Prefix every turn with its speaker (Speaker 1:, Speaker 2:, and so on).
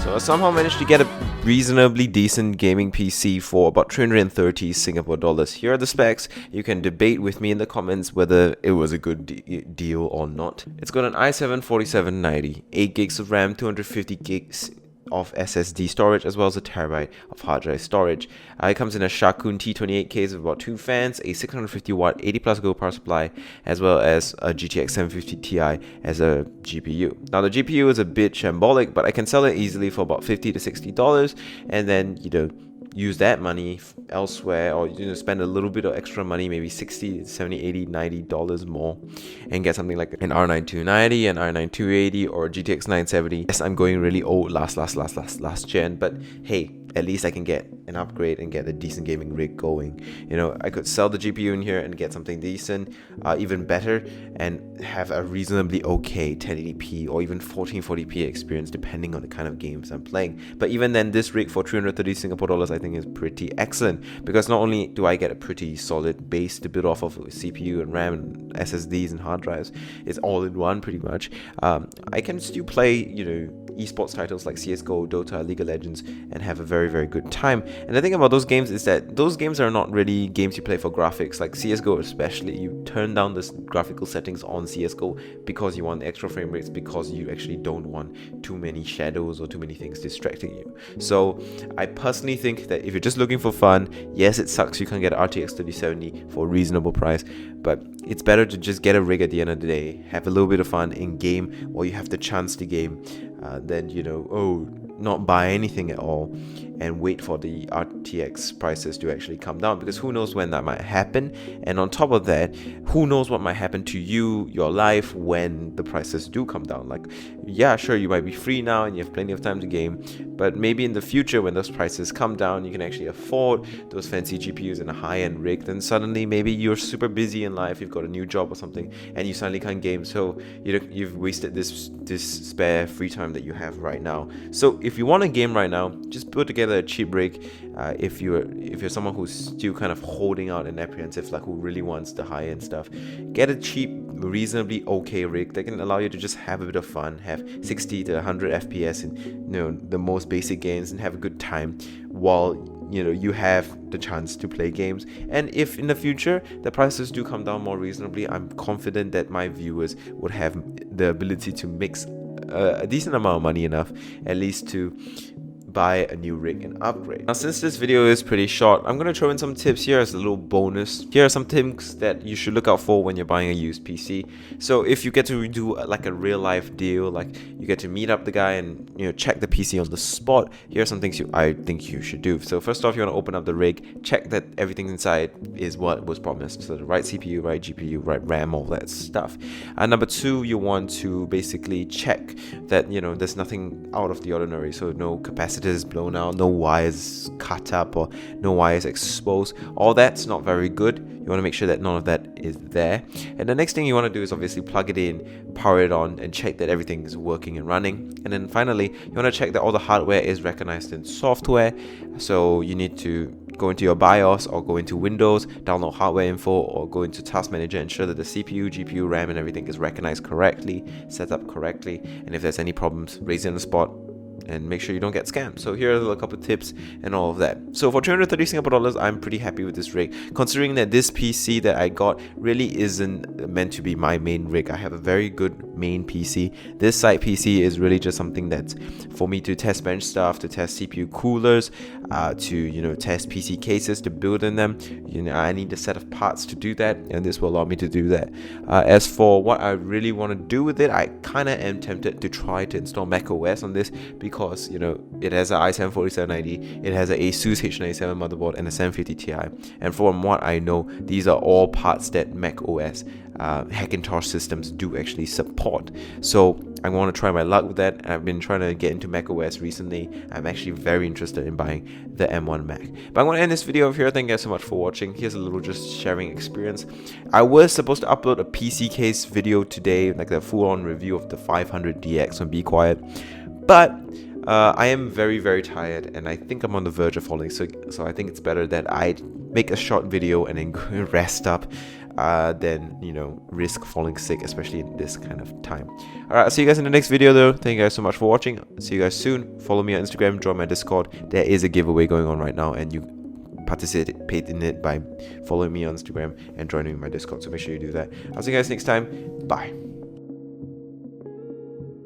Speaker 1: So I somehow managed to get a reasonably decent gaming PC for about 330 Singapore dollars. Here are the specs. You can debate with me in the comments whether it was a good deal or not. It's got an i7-4790, 8 gigs of RAM, 250 gigs of SSD storage, as well as a terabyte of hard drive storage. It comes in a Shakun T28 case with about 2 fans, a 650 watt 80 plus go power supply, as well as a GTX 750 Ti as a GPU. Now the GPU is a bit shambolic, but I can sell it easily for about $50 to $60, and then use that money elsewhere, or spend a little bit of extra money, maybe $60, $70, $80, $90 more, and get something like an R9 290, an R9 280, or a GTX 970. Yes, I'm going really old, last gen, but hey, at least I can get an upgrade and get a decent gaming rig going. I could sell the GPU in here and get something decent, even better, and have a reasonably okay 1080p or even 1440p experience depending on the kind of games I'm playing. But even then, this rig for 330 Singapore dollars I think is pretty excellent, because not only do I get a pretty solid base to build off of with CPU and RAM and SSDs and hard drives, it's all in one pretty much. I can still play esports titles like CSGO, Dota, League of Legends, and have a very, very good time. And the thing about those games is that those games are not really games you play for graphics. Like CSGO especially, you turn down the graphical settings on CSGO because you want extra frame rates, because you actually don't want too many shadows or too many things distracting you. So I personally think that if you're just looking for fun, yes, it sucks you can't get an RTX 3070 for a reasonable price, but it's better to just get a rig at the end of the day, have a little bit of fun in game while you have the chance to game, than not buy anything at all and wait for the RTX prices to actually come down, because who knows when that might happen. And on top of that, who knows what might happen to your life when the prices do come down. Like, yeah, sure, you might be free now and you have plenty of time to game, but maybe in the future when those prices come down, you can actually afford those fancy GPUs and a high-end rig. Then suddenly maybe you're super busy in life, you've got a new job or something, and you suddenly can't game, so you've wasted this spare free time that you have right now. So if you want a game right now, just put together a cheap rig. If you're someone who's still kind of holding out and apprehensive, like who really wants the high-end stuff, get a cheap, reasonably okay rig that can allow you to just have a bit of fun, have 60 to 100 FPS in the most basic games, and have a good time while you have the chance to play games. And if in the future the prices do come down more reasonably, I'm confident that my viewers would have the ability to mix a decent amount of money, enough at least to buy a new rig and upgrade. Now, since this video is pretty short, I'm going to throw in some tips here as a little bonus. Here are some tips that you should look out for when you're buying a used PC. So if you get to do like a real life deal, like you get to meet up the guy and check the PC on the spot, here are some things I think you should do. So first off, you want to open up the rig, check that everything inside is what was promised. So the right CPU, right GPU, right RAM, all that stuff. And number two, you want to basically check that there's nothing out of the ordinary. So no capacitors blown out, no wires cut up, or no wires exposed. All that's not very good. You want to make sure that none of that is there. And the next thing you want to do is obviously plug it in, power it on, and check that everything is working and running. And then finally, you want to check that all the hardware is recognized in software. So you need to go into your BIOS or go into Windows, download hardware info, or go into Task Manager, ensure that the CPU, GPU, RAM, and everything is recognized correctly, set up correctly. And if there's any problems, raise it on the spot and make sure you don't get scammed. So here are a couple tips and all of that. So for 330 Singapore dollars, I'm pretty happy with this rig, considering that this PC that I got really isn't meant to be my main rig. I have a very good main PC. This side PC is really just something that's for me to test bench stuff, to test CPU coolers, to test PC cases, to build in them. I need a set of parts to do that, and this will allow me to do that. As for what I really want to do with it, I kind of am tempted to try to install macOS on this, because it has an i7-4790, it has an Asus H97 motherboard, and a 750 Ti. And from what I know, these are all parts that macOS Hackintosh systems do actually support. So I want to try my luck with that. I've been trying to get into macOS recently. I'm actually very interested in buying the M1 Mac. But I'm going to end this video over here. Thank you guys so much for watching. Here's a little just sharing experience. I was supposed to upload a PC case video today, like the full-on review of the 500DX on Be Quiet, but I am very, very tired, and I think I'm on the verge of falling sick. So I think it's better that I make a short video and then go rest up. than, you know, risk falling sick, especially in this kind of time. Alright, I'll see you guys in the next video though. Thank you guys so much for watching. See you guys soon. Follow me on Instagram, join my Discord. There is a giveaway going on right now, and you participate in it by following me on Instagram and joining my Discord, so make sure you do that. I'll see you guys next time. Bye.